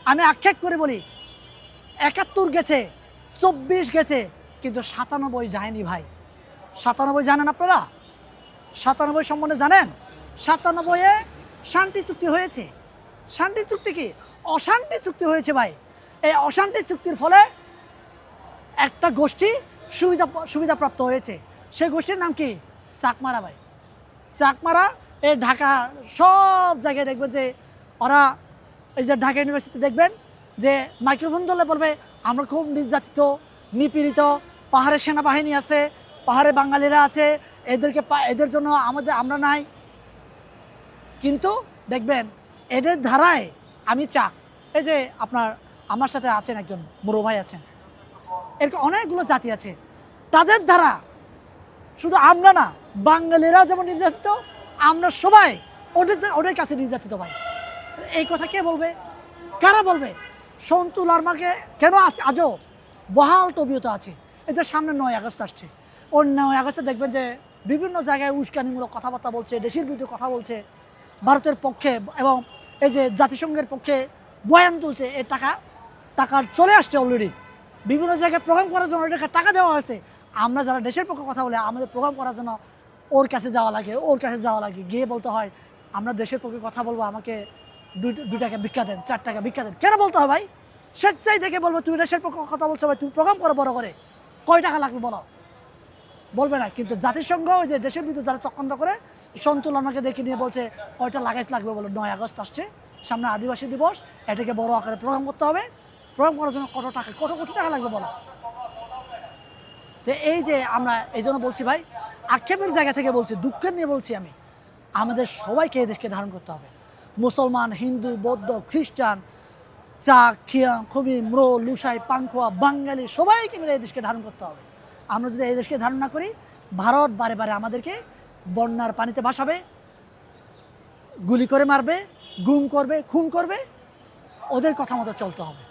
আমি আক্ষেপ করে বলি ৭১ গেছে, ২৪ গেছে, কিন্তু ৯৭ যায়নি ভাই। ৯৭ জানেন আপনারা? ৯৭ সম্বন্ধে জানেন? ৯৭-এ শান্তি চুক্তি হয়েছে। শান্তি চুক্তি কি? অশান্তি চুক্তি হয়েছে ভাই। এই অশান্তি চুক্তির ফলে একটা গোষ্ঠী সুবিধাপ্রাপ্ত হয়েছে। সেই গোষ্ঠীর নাম কি? চাকমারা ভাই। চাকমারা এই ঢাকা সব জায়গায় দেখবেন যে ওরা, এই যে ঢাকা ইউনিভার্সিটি দেখবেন যে মাইক্রোফোন ধরলে বলবে আমরা খুব নির্যাতিত, নিপীড়িত, পাহাড়ে সেনাবাহিনী আছে, পাহাড়ে বাঙালিরা আছে, এদের জন্য আমরা নাই। কিন্তু দেখবেন এদের ধারায় আমি চাক, এই যে আমার সাথে আছেন একজন মুরো ভাই আছেন, এরকম অনেকগুলো জাতি আছে, তাদের দ্বারা শুধু আমরা না, বাঙালিরাও যেমন নির্যাতিত, আমরা সবাই ওদের কাছে নির্যাতিত ভাই। এই কথা কে বলবে? কারা বলবে? সন্তু লারমাকে কেন আজও বহাল তবিয়ত আছে? এদের সামনে ৯ আগস্ট আসছে। ওর ৯ আগস্টে দেখবেন যে বিভিন্ন জায়গায় উস্কানিমূলক কথাবার্তা বলছে, দেশের বিরুদ্ধে কথা বলছে, ভারতের পক্ষে এবং এই যে জাতিসংঘের পক্ষে বয়ান তুলছে। এর টাকা চলে আসছে অলরেডি। বিভিন্ন জায়গায় প্রোগ্রাম করার জন্য এটাকে টাকা দেওয়া হয়েছে। আমরা যারা দেশের পক্ষে কথা বলে আমাদের প্রোগ্রাম করার জন্য ওর কাছে যাওয়া লাগে, গিয়ে বলতে হয় আমরা দেশের পক্ষে কথা বলবো, আমাকে 2 টাকা ভিক্ষা দেন, 4 টাকা ভিক্ষা দেন। কেন বলতে হয় ভাই? স্বেচ্ছায় থেকে বলবো তুমি দেশের পক্ষে কথা বলছো ভাই, তুমি প্রোগ্রাম করো বড় করে, কয় টাকা লাগবে বলো, বলবে না। কিন্তু জাতিসংঘ ওই যে দেশের বিরুদ্ধে যারা চক্রান্ত করে, সন্তু লারমাকে দেখে নিয়ে বলছে কয়টা লাগাইজ লাগবে বলো, ৯ আগস্ট আসছে, সামনে আদিবাসী দিবস, এটাকে বড় আকারে প্রোগ্রাম করতে হবে, প্রোগ্রাম করার জন্য কত কোটি টাকা লাগবে বলো। তো এই যে আমরা এই জন্য বলছি ভাই, আক্ষেপের জায়গা থেকে বলছি, দুঃখের নিয়ে বলছি আমি, আমাদের সবাইকে এই দেশকে ধারণ করতে হবে। মুসলমান, হিন্দু, বৌদ্ধ, খ্রিস্টান, চাক, খিয়াং, খুবই, ম্রো, লুসাই, পাংখোয়া, বাঙালি সবাইকে মিলে এই দেশকে ধারণ করতে হবে। আমরা যদি এই দেশকে ধারণ না করি, ভারত বারে বারে আমাদেরকে বন্যার পানিতে ভাসাবে, গুলি করে মারবে, গুম করবে, খুন করবে। ওদের কথা মতো চলতে হবে।